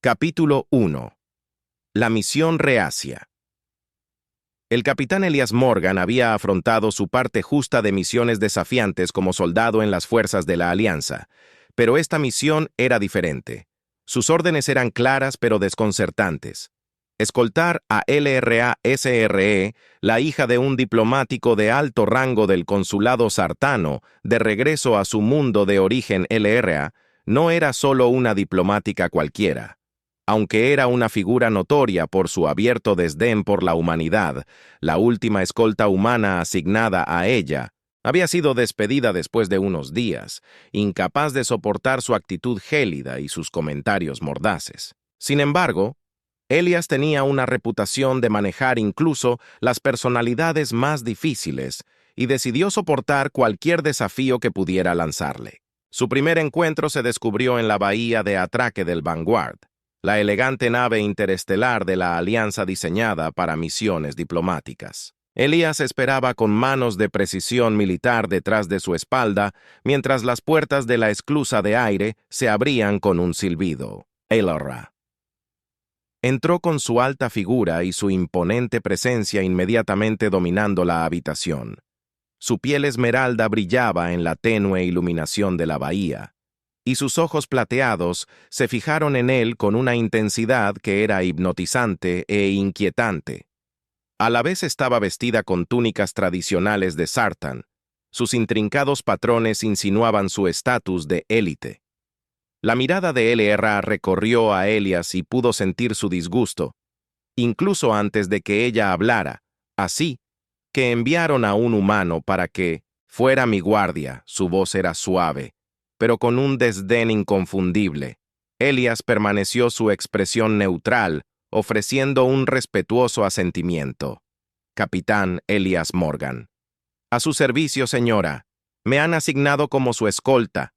Capítulo 1. La misión reacia. El capitán Elias Morgan había afrontado su parte justa de misiones desafiantes como soldado en las fuerzas de la Alianza, pero esta misión era diferente. Sus órdenes eran claras pero desconcertantes. Escoltar a LRA SRE, la hija de un diplomático de alto rango del consulado sartano, de regreso a su mundo de origen LRA, no era solo una diplomática cualquiera. Aunque era una figura notoria por su abierto desdén por la humanidad, la última escolta humana asignada a ella había sido despedida después de unos días, incapaz de soportar su actitud gélida y sus comentarios mordaces. Sin embargo, Elias tenía una reputación de manejar incluso las personalidades más difíciles y decidió soportar cualquier desafío que pudiera lanzarle. Su primer encuentro se descubrió en la bahía de atraque del Vanguard, la elegante nave interestelar de la Alianza diseñada para misiones diplomáticas. Elias esperaba con manos de precisión militar detrás de su espalda, mientras las puertas de la esclusa de aire se abrían con un silbido. LRA. Entró con su alta figura y su imponente presencia inmediatamente dominando la habitación. Su piel esmeralda brillaba en la tenue iluminación de la bahía, y sus ojos plateados se fijaron en él con una intensidad que era hipnotizante e inquietante. A la vez estaba vestida con túnicas tradicionales de Sartán. Sus intrincados patrones insinuaban su estatus de élite. La mirada de LRA recorrió a Elias y pudo sentir su disgusto, incluso antes de que ella hablara, así que enviaron a un humano para que fuera mi guardia. Su voz era suave, pero con un desdén inconfundible. Elias permaneció su expresión neutral, ofreciendo un respetuoso asentimiento. Capitán Elias Morgan. A su servicio, señora. Me han asignado como su escolta.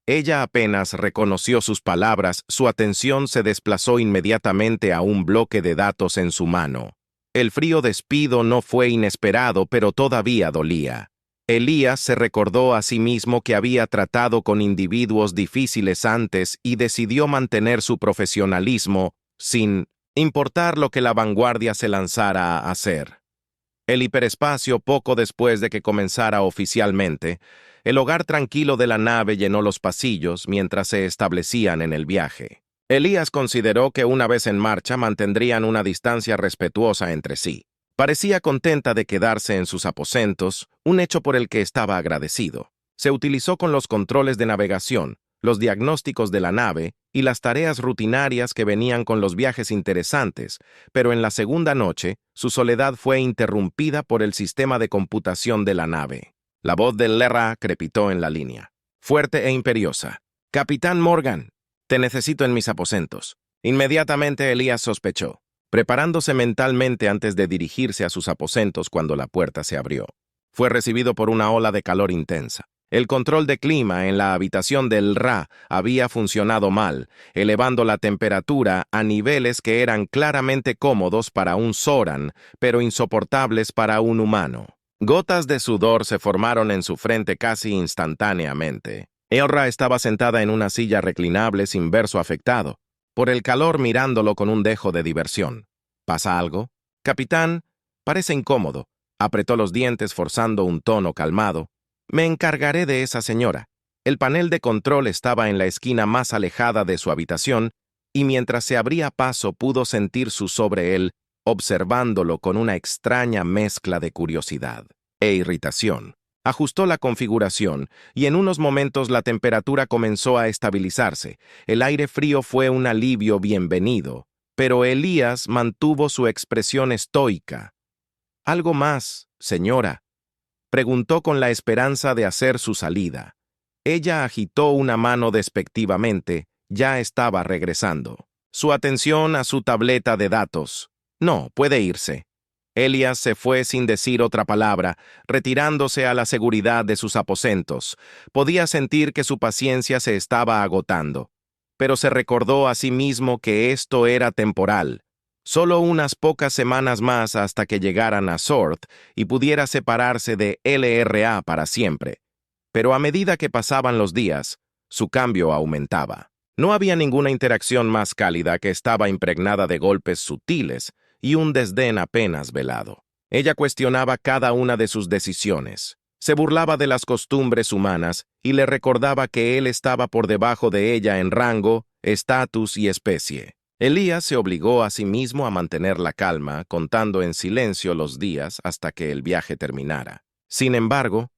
Ella apenas reconoció sus palabras, su atención se desplazó inmediatamente a un bloque de datos en su mano. El frío despido no fue inesperado, pero todavía dolía. Elias se recordó a sí mismo que había tratado con individuos difíciles antes y decidió mantener su profesionalismo sin importar lo que la vanguardia se lanzara a hacer. El hiperespacio, poco después de que comenzara oficialmente, el hogar tranquilo de la nave llenó los pasillos mientras se establecían en el viaje. Elias consideró que una vez en marcha mantendrían una distancia respetuosa entre sí. Parecía contenta de quedarse en sus aposentos, un hecho por el que estaba agradecido. Se utilizó con los controles de navegación, los diagnósticos de la nave y las tareas rutinarias que venían con los viajes interesantes, pero en la segunda noche, su soledad fue interrumpida por el sistema de computación de la nave. La voz de LRA crepitó en la línea, fuerte e imperiosa. «Capitán Morgan, te necesito en mis aposentos». Inmediatamente Elias sospechó, preparándose mentalmente antes de dirigirse a sus aposentos cuando la puerta se abrió. Fue recibido por una ola de calor intensa. El control de clima en la habitación del LRA había funcionado mal, elevando la temperatura a niveles que eran claramente cómodos para un Zoran, pero insoportables para un humano. Gotas de sudor se formaron en su frente casi instantáneamente. LRA estaba sentada en una silla reclinable sin verso afectado, por el calor mirándolo con un dejo de diversión. ¿Pasa algo? Capitán, parece incómodo. Apretó los dientes forzando un tono calmado. Me encargaré de esa señora. El panel de control estaba en la esquina más alejada de su habitación, y mientras se abría paso pudo sentirse sobre él, observándolo con una extraña mezcla de curiosidad e irritación. Ajustó la configuración, y en unos momentos la temperatura comenzó a estabilizarse. El aire frío fue un alivio bienvenido, pero Elias mantuvo su expresión estoica. «¿Algo más, señora?», preguntó con la esperanza de hacer su salida. Ella agitó una mano despectivamente, ya estaba regresando. Su atención a su tableta de datos. «No, puede irse». Elias se fue sin decir otra palabra, retirándose a la seguridad de sus aposentos. Podía sentir que su paciencia se estaba agotando, pero se recordó a sí mismo que esto era temporal. Solo unas pocas semanas más hasta que llegaran a Zorth y pudiera separarse de LRA para siempre. Pero a medida que pasaban los días, su cambio aumentaba. No había ninguna interacción más cálida que estaba impregnada de golpes sutiles y un desdén apenas velado. Ella cuestionaba cada una de sus decisiones, se burlaba de las costumbres humanas y le recordaba que él estaba por debajo de ella en rango, estatus y especie. Elías se obligó a sí mismo a mantener la calma, contando en silencio los días hasta que el viaje terminara. Sin embargo,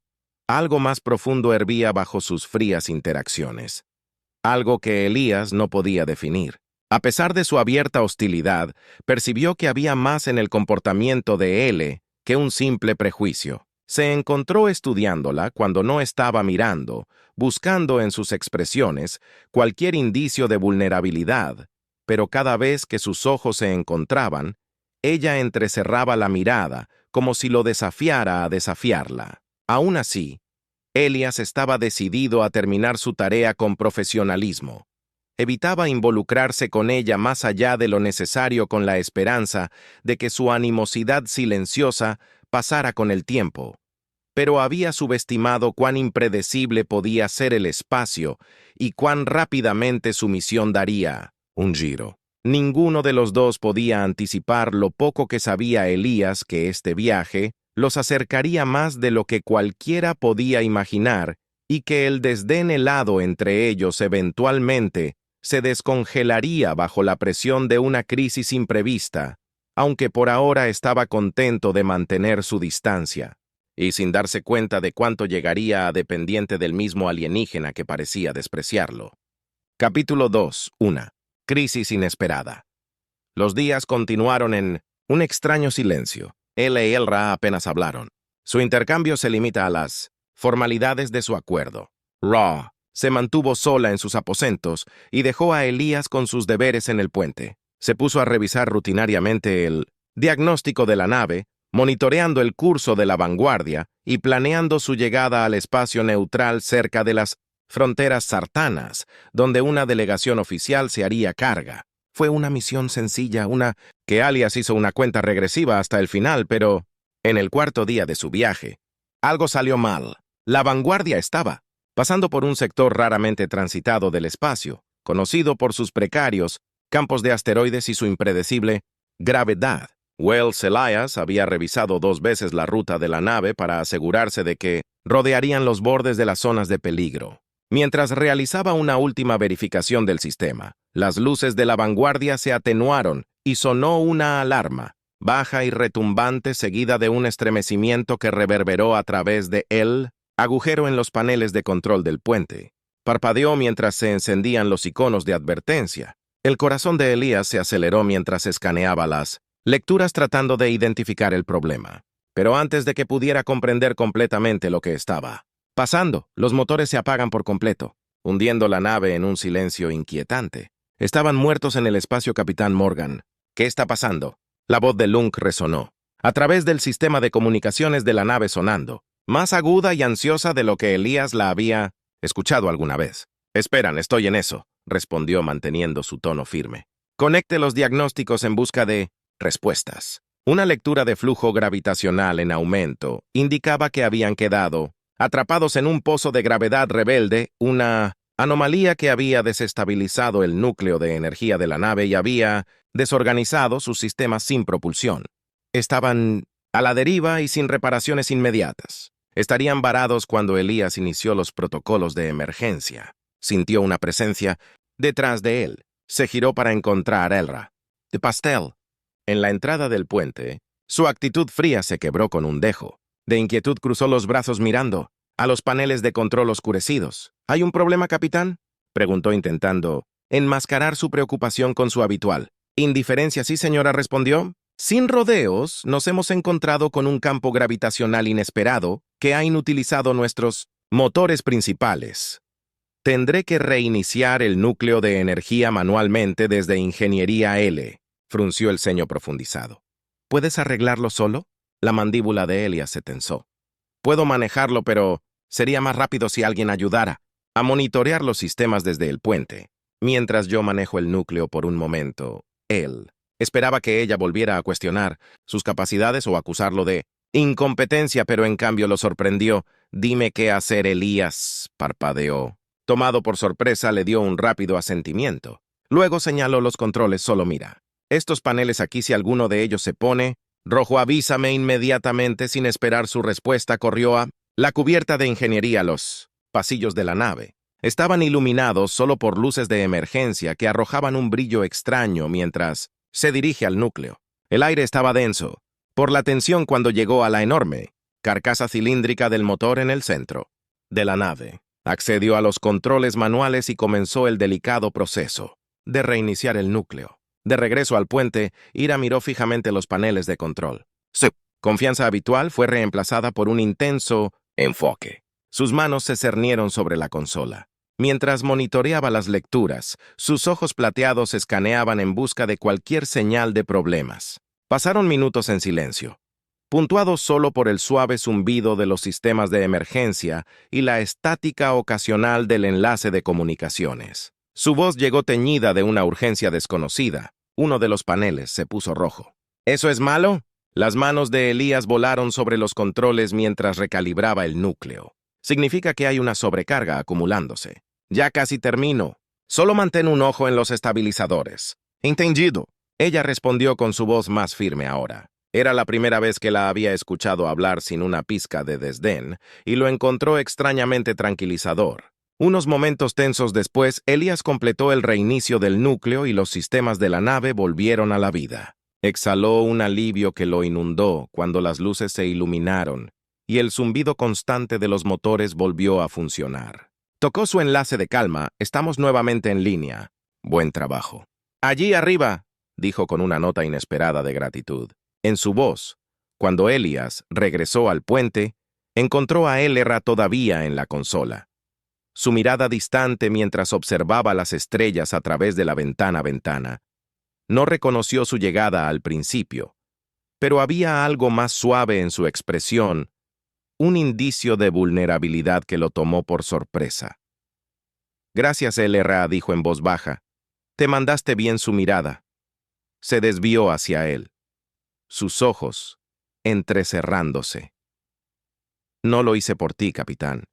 algo más profundo hervía bajo sus frías interacciones. Algo que Elías no podía definir. A pesar de su abierta hostilidad, percibió que había más en el comportamiento de L que un simple prejuicio. Se encontró estudiándola cuando no estaba mirando, buscando en sus expresiones cualquier indicio de vulnerabilidad, pero cada vez que sus ojos se encontraban, ella entrecerraba la mirada como si lo desafiara a desafiarla. Aún así, Elías estaba decidido a terminar su tarea con profesionalismo. Evitaba involucrarse con ella más allá de lo necesario con la esperanza de que su animosidad silenciosa pasara con el tiempo. Pero había subestimado cuán impredecible podía ser el espacio y cuán rápidamente su misión daría un giro. Ninguno de los dos podía anticipar lo poco que sabía Elías que este viaje los acercaría más de lo que cualquiera podía imaginar y que el desdén helado entre ellos eventualmente se descongelaría bajo la presión de una crisis imprevista, aunque por ahora estaba contento de mantener su distancia, y sin darse cuenta de cuánto llegaría a dependiente del mismo alienígena que parecía despreciarlo. Capítulo 2. Crisis inesperada. Los días continuaron en un extraño silencio. Él y Elra apenas hablaron. Su intercambio se limita a las formalidades de su acuerdo. Ra se mantuvo sola en sus aposentos y dejó a Elías con sus deberes en el puente. Se puso a revisar rutinariamente el diagnóstico de la nave, monitoreando el curso de la vanguardia y planeando su llegada al espacio neutral cerca de las fronteras sartanas, donde una delegación oficial se haría carga. Fue una misión sencilla, que Alias hizo una cuenta regresiva hasta el final, pero en el cuarto día de su viaje, algo salió mal. La vanguardia estaba pasando por un sector raramente transitado del espacio, conocido por sus precarios campos de asteroides y su impredecible gravedad. Wells Elias había revisado 2 veces la ruta de la nave para asegurarse de que rodearían los bordes de las zonas de peligro. Mientras realizaba una última verificación del sistema, las luces de la vanguardia se atenuaron y sonó una alarma, baja y retumbante seguida de un estremecimiento que reverberó a través de el agujero en los paneles de control del puente. Parpadeó mientras se encendían los iconos de advertencia. El corazón de Elías se aceleró mientras escaneaba las lecturas tratando de identificar el problema. Pero antes de que pudiera comprender completamente lo que estaba pasando, los motores se apagan por completo, hundiendo la nave en un silencio inquietante. Estaban muertos en el espacio, Capitán Morgan. ¿Qué está pasando? La voz de Lunk resonó, a través del sistema de comunicaciones de la nave sonando, más aguda y ansiosa de lo que Elías la había escuchado alguna vez. Esperan, estoy en eso, respondió manteniendo su tono firme. Conecte los diagnósticos en busca de respuestas. Una lectura de flujo gravitacional en aumento indicaba que habían quedado atrapados en un pozo de gravedad rebelde, una anomalía que había desestabilizado el núcleo de energía de la nave y había desorganizado sus sistemas sin propulsión. Estaban a la deriva y sin reparaciones inmediatas. Estarían varados cuando Elías inició los protocolos de emergencia. Sintió una presencia detrás de él. Se giró para encontrar a Elra. De pastel. En la entrada del puente, su actitud fría se quebró con un dejo. De inquietud cruzó los brazos mirando a los paneles de control oscurecidos. ¿Hay un problema, capitán?, preguntó intentando enmascarar su preocupación con su habitual indiferencia. Sí, señora, respondió. Sin rodeos, nos hemos encontrado con un campo gravitacional inesperado que ha inutilizado nuestros motores principales. Tendré que reiniciar el núcleo de energía manualmente desde Ingeniería L, frunció el ceño profundizado. ¿Puedes arreglarlo solo? La mandíbula de Elías se tensó. Puedo manejarlo, pero sería más rápido si alguien ayudara a monitorear los sistemas desde el puente. Mientras yo manejo el núcleo por un momento, él esperaba que ella volviera a cuestionar sus capacidades o acusarlo de incompetencia, pero en cambio lo sorprendió. Dime qué hacer, Elías, parpadeó. Tomado por sorpresa, le dio un rápido asentimiento. Luego señaló los controles. Solo mira. Estos paneles aquí, si alguno de ellos se pone rojo, avísame inmediatamente. Sin esperar su respuesta, corrió a la cubierta de ingeniería. Los pasillos de la nave estaban iluminados solo por luces de emergencia que arrojaban un brillo extraño mientras se dirige al núcleo. El aire estaba denso por la tensión cuando llegó a la enorme carcasa cilíndrica del motor en el centro de la nave. Accedió a los controles manuales y comenzó el delicado proceso de reiniciar el núcleo. De regreso al puente, Ira miró fijamente los paneles de control. Su confianza habitual fue reemplazada por un intenso enfoque. Sus manos se cernieron sobre la consola. Mientras monitoreaba las lecturas, sus ojos plateados escaneaban en busca de cualquier señal de problemas. Pasaron minutos en silencio, puntuados solo por el suave zumbido de los sistemas de emergencia y la estática ocasional del enlace de comunicaciones. Su voz llegó teñida de una urgencia desconocida. Uno de los paneles se puso rojo. ¿Eso es malo? Las manos de Elías volaron sobre los controles mientras recalibraba el núcleo. Significa que hay una sobrecarga acumulándose. Ya casi termino. Solo mantén un ojo en los estabilizadores. Entendido. Ella respondió con su voz más firme ahora. Era la primera vez que la había escuchado hablar sin una pizca de desdén, y lo encontró extrañamente tranquilizador. Unos momentos tensos después, Elías completó el reinicio del núcleo y los sistemas de la nave volvieron a la vida. Exhaló un alivio que lo inundó cuando las luces se iluminaron y el zumbido constante de los motores volvió a funcionar. Tocó su enlace de calma. Estamos nuevamente en línea. Buen trabajo. Allí arriba, dijo con una nota inesperada de gratitud. En su voz, cuando Elías regresó al puente, encontró a Elera todavía en la consola. Su mirada distante mientras observaba las estrellas a través de la ventana. No reconoció su llegada al principio, pero había algo más suave en su expresión, un indicio de vulnerabilidad que lo tomó por sorpresa. Gracias, Elera, dijo en voz baja. Te mandaste bien. Su mirada se desvió hacia él, sus ojos entrecerrándose. No lo hice por ti, capitán.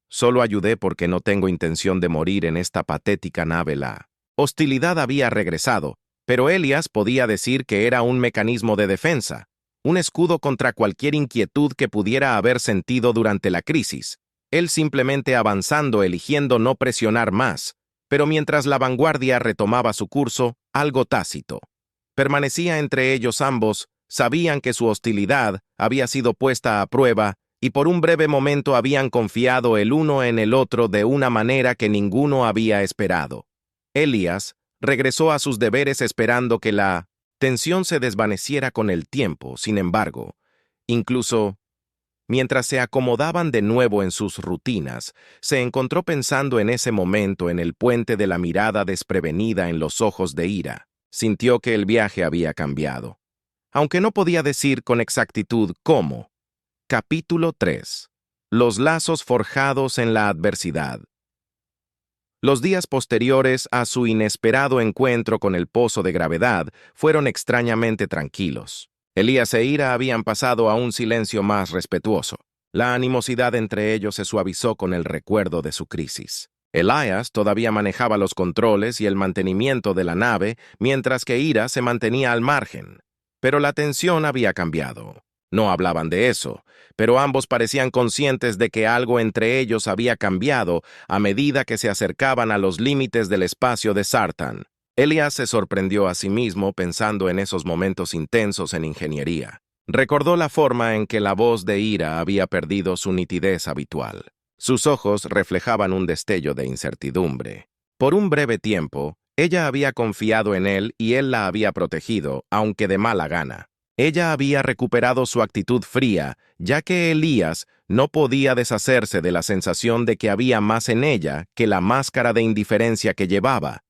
Solo ayudé porque no tengo intención de morir en esta patética nave. La hostilidad había regresado, pero Elías podía decir que era un mecanismo de defensa, un escudo contra cualquier inquietud que pudiera haber sentido durante la crisis. Él simplemente avanzando, eligiendo no presionar más, pero mientras la vanguardia retomaba su curso, algo tácito permanecía entre ellos. Ambos sabían que su hostilidad había sido puesta a prueba y por un breve momento habían confiado el uno en el otro de una manera que ninguno había esperado. Elías regresó a sus deberes esperando que la tensión se desvaneciera con el tiempo. Sin embargo, incluso mientras se acomodaban de nuevo en sus rutinas, se encontró pensando en ese momento en el puente de la mirada desprevenida en los ojos de Ira. Sintió que el viaje había cambiado, aunque no podía decir con exactitud cómo. Capítulo 3. Los lazos forjados en la adversidad. Los días posteriores a su inesperado encuentro con el pozo de gravedad fueron extrañamente tranquilos. Elías e Ira habían pasado a un silencio más respetuoso. La animosidad entre ellos se suavizó con el recuerdo de su crisis. Elías todavía manejaba los controles y el mantenimiento de la nave, mientras que Ira se mantenía al margen. Pero la tensión había cambiado. No hablaban de eso, pero ambos parecían conscientes de que algo entre ellos había cambiado a medida que se acercaban a los límites del espacio de Sartan. Elías se sorprendió a sí mismo pensando en esos momentos intensos en ingeniería. Recordó la forma en que la voz de Ira había perdido su nitidez habitual. Sus ojos reflejaban un destello de incertidumbre. Por un breve tiempo, ella había confiado en él y él la había protegido, aunque de mala gana. Ella había recuperado su actitud fría, ya que Elías no podía deshacerse de la sensación de que había más en ella que la máscara de indiferencia que llevaba.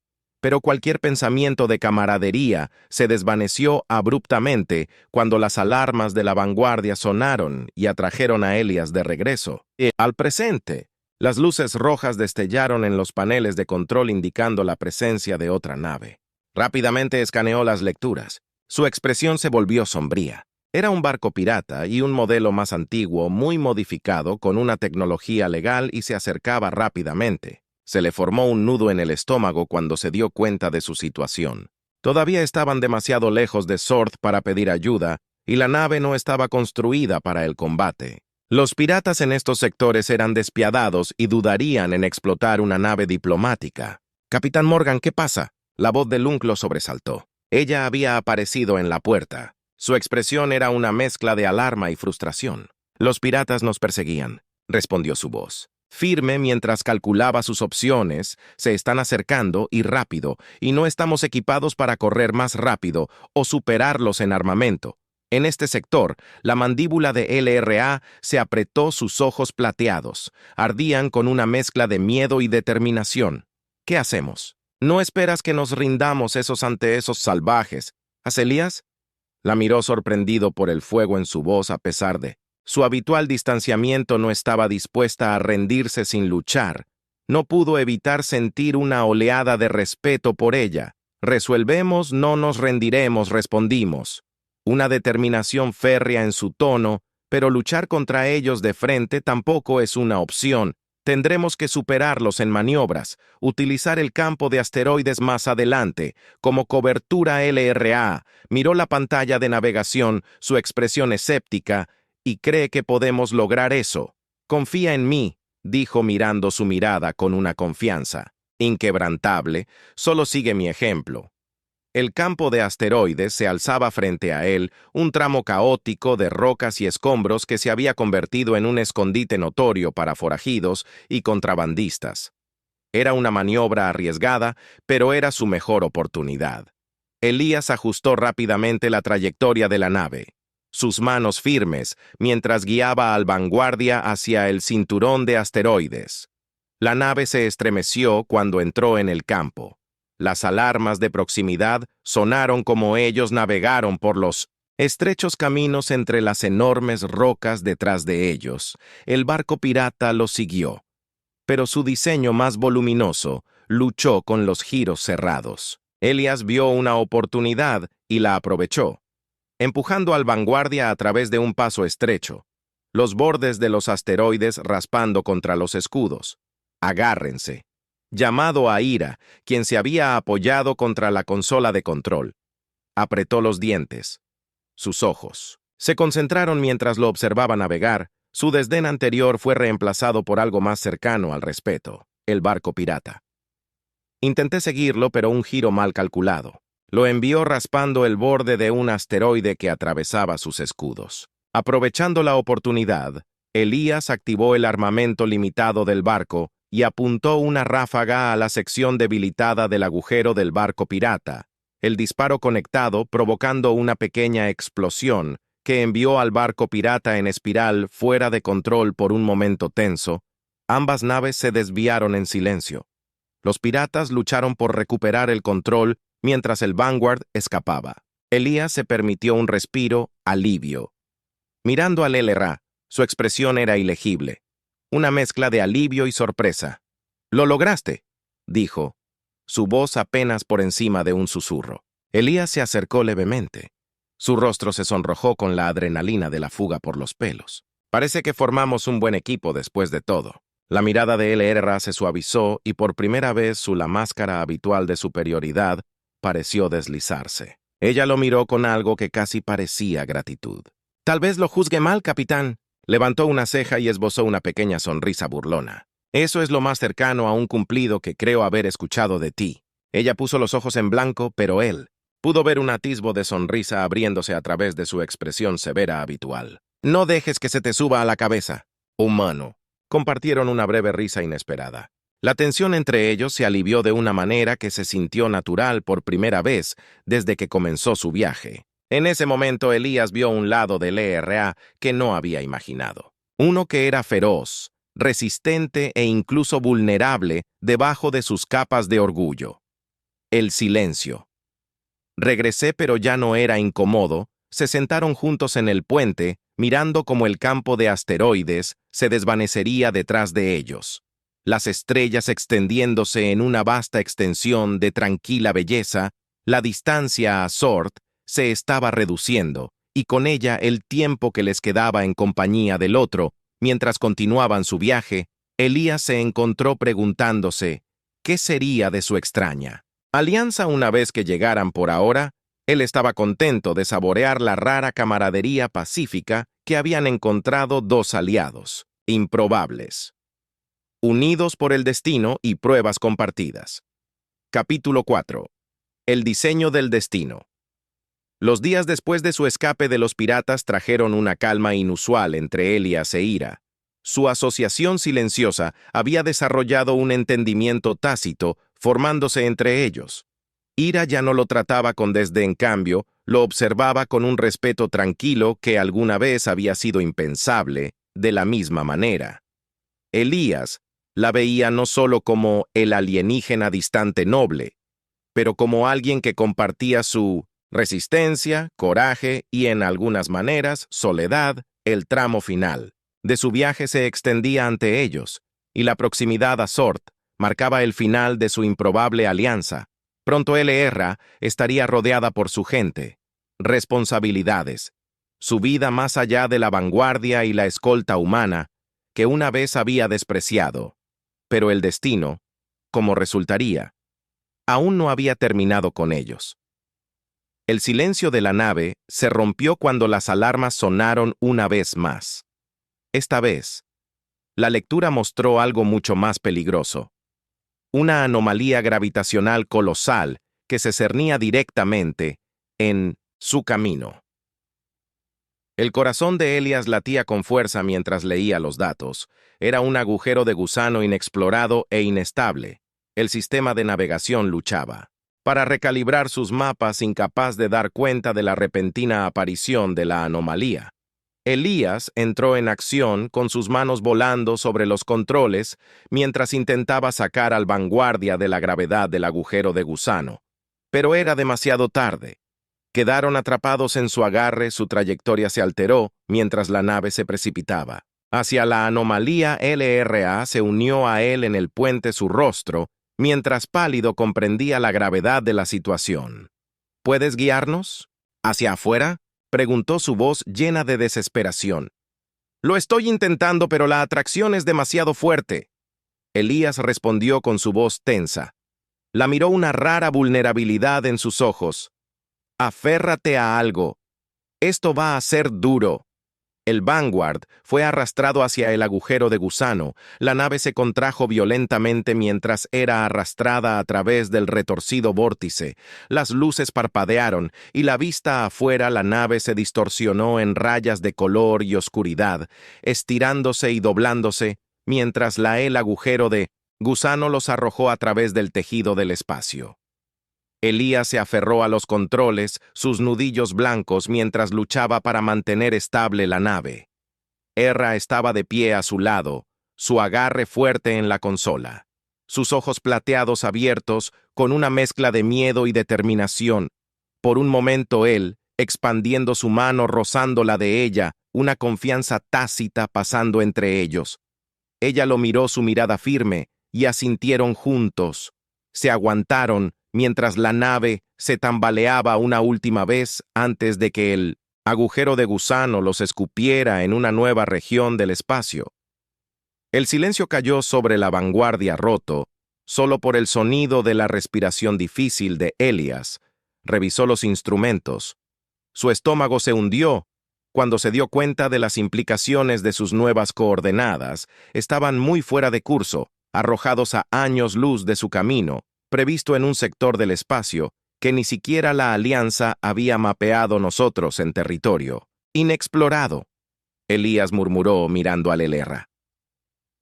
Pero cualquier pensamiento de camaradería se desvaneció abruptamente cuando las alarmas de la vanguardia sonaron y atrajeron a Elías de regreso. Al presente, las luces rojas destellaron en los paneles de control indicando la presencia de otra nave. Rápidamente escaneó las lecturas. Su expresión se volvió sombría. Era un barco pirata y un modelo más antiguo, muy modificado, con una tecnología legal y se acercaba rápidamente. Se le formó un nudo en el estómago cuando se dio cuenta de su situación. Todavía estaban demasiado lejos de Sword para pedir ayuda, y la nave no estaba construida para el combate. Los piratas en estos sectores eran despiadados y dudarían en explotar una nave diplomática. «Capitán Morgan, ¿qué pasa?». La voz de Lunk lo sobresaltó. Ella había aparecido en la puerta. Su expresión era una mezcla de alarma y frustración. «Los piratas nos perseguían», respondió su voz. Firme mientras calculaba sus opciones, se están acercando y rápido, y no estamos equipados para correr más rápido o superarlos en armamento. En este sector, la mandíbula de LRA se apretó, sus ojos plateados. Ardían con una mezcla de miedo y determinación. ¿Qué hacemos? ¿No esperas que nos rindamos ante esos salvajes? ¿Aselías? La miró sorprendido por el fuego en su voz a pesar de su habitual distanciamiento. No estaba dispuesta a rendirse sin luchar. No pudo evitar sentir una oleada de respeto por ella. «Resuelvemos, no nos rendiremos», respondimos. Una determinación férrea en su tono, pero luchar contra ellos de frente tampoco es una opción. Tendremos que superarlos en maniobras, utilizar el campo de asteroides más adelante, como cobertura LRA. Miró la pantalla de navegación, su expresión escéptica, y cree que podemos lograr eso. «Confía en mí», dijo mirando su mirada con una confianza inquebrantable. «Solo sigue mi ejemplo». El campo de asteroides se alzaba frente a él, un tramo caótico de rocas y escombros que se había convertido en un escondite notorio para forajidos y contrabandistas. Era una maniobra arriesgada, pero era su mejor oportunidad. Elías ajustó rápidamente la trayectoria de la nave, sus manos firmes, mientras guiaba al Vanguardia hacia el cinturón de asteroides. La nave se estremeció cuando entró en el campo. Las alarmas de proximidad sonaron como ellos navegaron por los estrechos caminos entre las enormes rocas detrás de ellos. El barco pirata los siguió, pero su diseño más voluminoso luchó con los giros cerrados. Elías vio una oportunidad y la aprovechó, empujando al Vanguardia a través de un paso estrecho, los bordes de los asteroides raspando contra los escudos. «Agárrense», llamado a Ira, quien se había apoyado contra la consola de control. Apretó los dientes. Sus ojos se concentraron mientras lo observaba navegar. Su desdén anterior fue reemplazado por algo más cercano al respeto: el barco pirata. Intenté seguirlo, pero un giro mal calculado lo envió raspando el borde de un asteroide que atravesaba sus escudos. Aprovechando la oportunidad, Elías activó el armamento limitado del barco y apuntó una ráfaga a la sección debilitada del agujero del barco pirata. El disparo conectado, provocando una pequeña explosión que envió al barco pirata en espiral fuera de control por un momento tenso. Ambas naves se desviaron en silencio. Los piratas lucharon por recuperar el control mientras el Vanguard escapaba. Elías se permitió un respiro, alivio. Mirando al LRA, su expresión era ilegible, una mezcla de alivio y sorpresa. «Lo lograste», dijo, su voz apenas por encima de un susurro. Elías se acercó levemente. Su rostro se sonrojó con la adrenalina de la fuga por los pelos. «Parece que formamos un buen equipo después de todo». La mirada de LRA se suavizó y por primera vez la máscara habitual de superioridad pareció deslizarse. Ella lo miró con algo que casi parecía gratitud. «Tal vez lo juzgue mal, capitán». Levantó una ceja y esbozó una pequeña sonrisa burlona. «Eso es lo más cercano a un cumplido que creo haber escuchado de ti». Ella puso los ojos en blanco, pero él pudo ver un atisbo de sonrisa abriéndose a través de su expresión severa habitual. «No dejes que se te suba a la cabeza, humano». Compartieron una breve risa inesperada. La tensión entre ellos se alivió de una manera que se sintió natural por primera vez desde que comenzó su viaje. En ese momento Elías vio un lado del LRA que no había imaginado. Uno que era feroz, resistente e incluso vulnerable debajo de sus capas de orgullo. El silencio. «Regresé, pero ya no era incómodo». Se sentaron juntos en el puente, mirando cómo el campo de asteroides se desvanecería detrás de ellos. Las estrellas extendiéndose en una vasta extensión de tranquila belleza, la distancia a Sword se estaba reduciendo, y con ella el tiempo que les quedaba en compañía del otro, mientras continuaban su viaje, Elías se encontró preguntándose qué sería de su extraña alianza una vez que llegaran por ahora. Él estaba contento de saborear la rara camaradería pacífica que habían encontrado dos aliados, improbables, unidos por el destino y pruebas compartidas. Capítulo 4. El diseño del destino. Los días después de su escape de los piratas trajeron una calma inusual entre Elías e Ira. Su asociación silenciosa había desarrollado un entendimiento tácito, formándose entre ellos. Ira ya no lo trataba con desdén, en cambio, lo observaba con un respeto tranquilo que alguna vez había sido impensable, de la misma manera. Elías la veía no solo como el alienígena distante noble, pero como alguien que compartía su resistencia, coraje y, en algunas maneras, soledad. El tramo final de su viaje se extendía ante ellos, y la proximidad a Sort marcaba el final de su improbable alianza. Pronto LR estaría rodeada por su gente, responsabilidades, su vida más allá de la vanguardia y la escolta humana que una vez había despreciado. Pero el destino, como resultaría, aún no había terminado con ellos. El silencio de la nave se rompió cuando las alarmas sonaron una vez más. Esta vez, la lectura mostró algo mucho más peligroso. Una anomalía gravitacional colosal que se cernía directamente en su camino. El corazón de Elías latía con fuerza mientras leía los datos. Era un agujero de gusano inexplorado e inestable. El sistema de navegación luchaba para recalibrar sus mapas, incapaz de dar cuenta de la repentina aparición de la anomalía. Elías entró en acción con sus manos volando sobre los controles mientras intentaba sacar al vanguardia de la gravedad del agujero de gusano. Pero era demasiado tarde. Quedaron atrapados en su agarre, su trayectoria se alteró mientras la nave se precipitaba. Hacia la anomalía, LRA se unió a él en el puente su rostro, mientras pálido comprendía la gravedad de la situación. ¿Puedes guiarnos? ¿Hacia afuera?, preguntó su voz llena de desesperación. Lo estoy intentando, pero la atracción es demasiado fuerte. Elías respondió con su voz tensa. La miró una rara vulnerabilidad en sus ojos. Aférrate a algo. Esto va a ser duro. El Vanguard fue arrastrado hacia el agujero de gusano. La nave se contrajo violentamente mientras era arrastrada a través del retorcido vórtice. Las luces parpadearon y la vista afuera la nave se distorsionó en rayas de color y oscuridad, estirándose y doblándose, mientras el agujero de gusano los arrojó a través del tejido del espacio. Elías se aferró a los controles, sus nudillos blancos, mientras luchaba para mantener estable la nave. Erra estaba de pie a su lado, su agarre fuerte en la consola, sus ojos plateados abiertos con una mezcla de miedo y determinación. Por un momento él, expandiendo su mano, rozando la de ella, una confianza tácita pasando entre ellos. Ella lo miró, su mirada firme, y asintieron juntos. Se aguantaron mientras la nave se tambaleaba una última vez antes de que el agujero de gusano los escupiera en una nueva región del espacio. El silencio cayó sobre la vanguardia roto, solo por el sonido de la respiración difícil de Elías. Revisó los instrumentos. Su estómago se hundió cuando se dio cuenta de las implicaciones de sus nuevas coordenadas. Estaban muy fuera de curso, arrojados a años luz de su camino, previsto en un sector del espacio que ni siquiera la Alianza había mapeado nosotros en territorio inexplorado. Elías murmuró mirando a LR.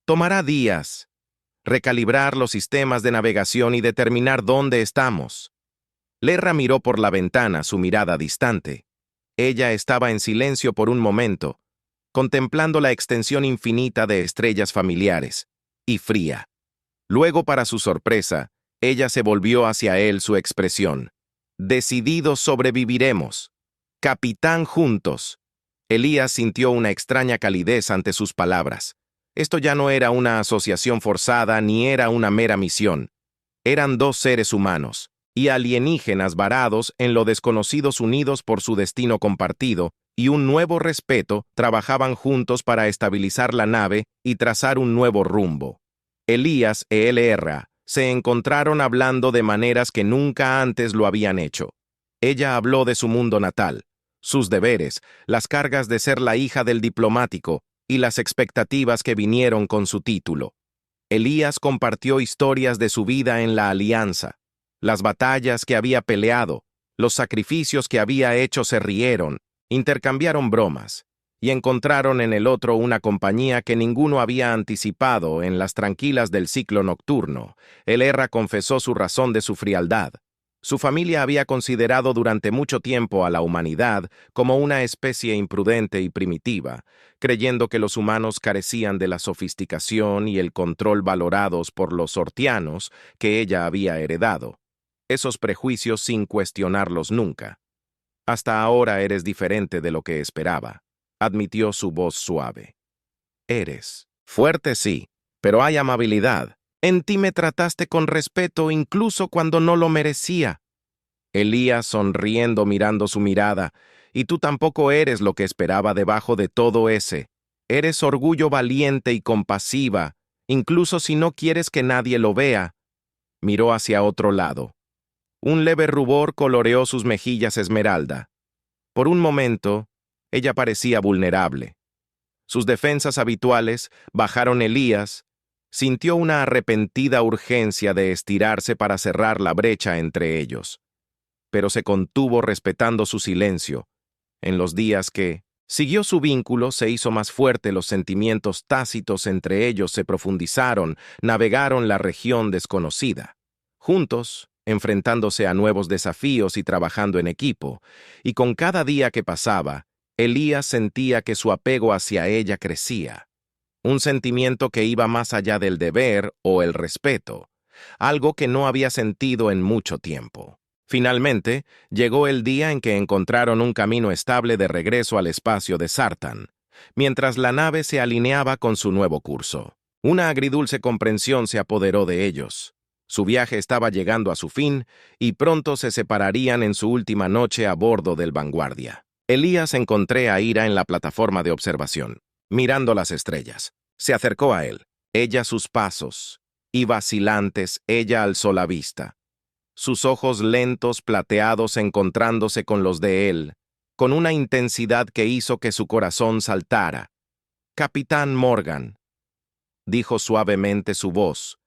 Tomará días recalibrar los sistemas de navegación y determinar dónde estamos. Lerra miró por la ventana, su mirada distante. Ella estaba en silencio por un momento, contemplando la extensión infinita de estrellas familiares, y fría. Luego, para su sorpresa, ella se volvió hacia él, su expresión. Decididos sobreviviremos. Capitán juntos. Elías sintió una extraña calidez ante sus palabras. Esto ya no era una asociación forzada ni era una mera misión. Eran dos seres humanos y alienígenas varados en lo desconocidos, unidos por su destino compartido y un nuevo respeto trabajaban juntos para estabilizar la nave y trazar un nuevo rumbo. Elías e L.R. se encontraron hablando de maneras que nunca antes lo habían hecho. Ella habló de su mundo natal, sus deberes, las cargas de ser la hija del diplomático y las expectativas que vinieron con su título. Elías compartió historias de su vida en la Alianza, las batallas que había peleado, los sacrificios que había hecho. Se rieron, intercambiaron bromas, y encontraron en el otro una compañía que ninguno había anticipado. En las tranquilas del ciclo nocturno, L.R. confesó su razón de su frialdad. Su familia había considerado durante mucho tiempo a la humanidad como una especie imprudente y primitiva, creyendo que los humanos carecían de la sofisticación y el control valorados por los sortianos que ella había heredado. Esos prejuicios sin cuestionarlos nunca. Hasta ahora eres diferente de lo que esperaba, admitió su voz suave. Eres fuerte, sí, pero hay amabilidad. En ti me trataste con respeto incluso cuando no lo merecía. Elías sonriendo mirando su mirada, y tú tampoco eres lo que esperaba debajo de todo ese. Eres orgullo valiente y compasiva, incluso si no quieres que nadie lo vea. Miró hacia otro lado. Un leve rubor coloreó sus mejillas esmeralda. Por un momento, ella parecía vulnerable. Sus defensas habituales bajaron. Elías sintió una arrepentida urgencia de estirarse para cerrar la brecha entre ellos, pero se contuvo respetando su silencio. En los días que siguió su vínculo se hizo más fuerte, los sentimientos tácitos entre ellos se profundizaron, navegaron la región desconocida. Juntos, enfrentándose a nuevos desafíos y trabajando en equipo, y con cada día que pasaba, Elías sentía que su apego hacia ella crecía. Un sentimiento que iba más allá del deber o el respeto, algo que no había sentido en mucho tiempo. Finalmente, llegó el día en que encontraron un camino estable de regreso al espacio de Sartán, mientras la nave se alineaba con su nuevo curso. Una agridulce comprensión se apoderó de ellos. Su viaje estaba llegando a su fin y pronto se separarían en su última noche a bordo del Vanguardia. Elías encontró a Ira en la plataforma de observación, mirando las estrellas. Se acercó a él, ella sus pasos, y vacilantes, ella alzó la vista. Sus ojos lentos, plateados, encontrándose con los de él, con una intensidad que hizo que su corazón saltara. «Capitán Morgan», dijo suavemente su voz,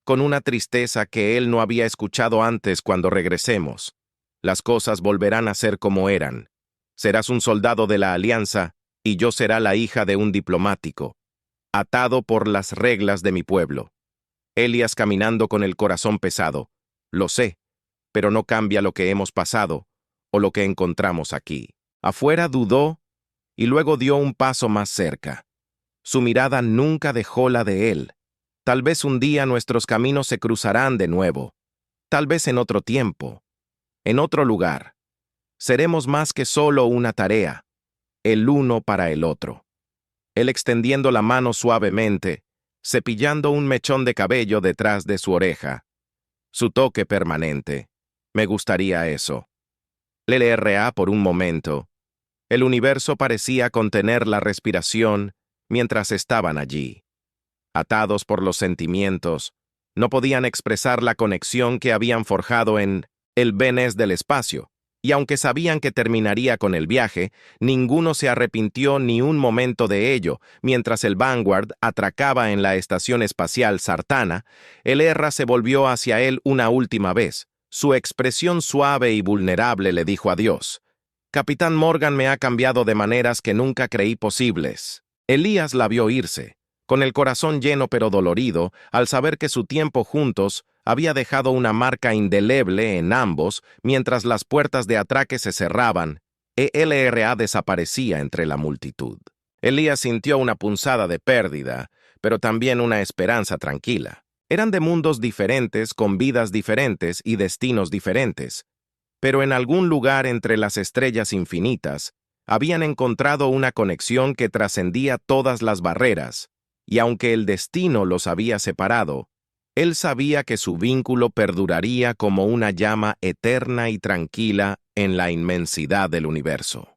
con una tristeza que él no había escuchado antes. «Cuando regresemos, las cosas volverán a ser como eran. Serás un soldado de la Alianza y yo será la hija de un diplomático, atado por las reglas de mi pueblo». Elías caminando con el corazón pesado. «Lo sé, pero no cambia lo que hemos pasado o lo que encontramos aquí». Afuera dudó y luego dio un paso más cerca. Su mirada nunca dejó la de él. Tal vez un día nuestros caminos se cruzarán de nuevo. Tal vez en otro tiempo, en otro lugar. Seremos más que solo una tarea, el uno para el otro. Él extendiendo la mano suavemente, cepillando un mechón de cabello detrás de su oreja. Su toque permanente. Me gustaría eso. L.R.A. por un momento. El universo parecía contener la respiración mientras estaban allí. Atados por los sentimientos, no podían expresar la conexión que habían forjado en el Venez del espacio, y aunque sabían que terminaría con el viaje, ninguno se arrepintió ni un momento de ello. Mientras el Vanguard atracaba en la estación espacial Sartana, L.R. se volvió hacia él una última vez. Su expresión suave y vulnerable le dijo adiós. «Capitán Morgan me ha cambiado de maneras que nunca creí posibles». Elías la vio irse, con el corazón lleno pero dolorido, al saber que su tiempo juntos había dejado una marca indeleble en ambos mientras las puertas de atraque se cerraban e L.R.A. desaparecía entre la multitud. Elías sintió una punzada de pérdida, pero también una esperanza tranquila. Eran de mundos diferentes, con vidas diferentes y destinos diferentes, pero en algún lugar entre las estrellas infinitas habían encontrado una conexión que trascendía todas las barreras, y aunque el destino los había separado, él sabía que su vínculo perduraría como una llama eterna y tranquila en la inmensidad del universo.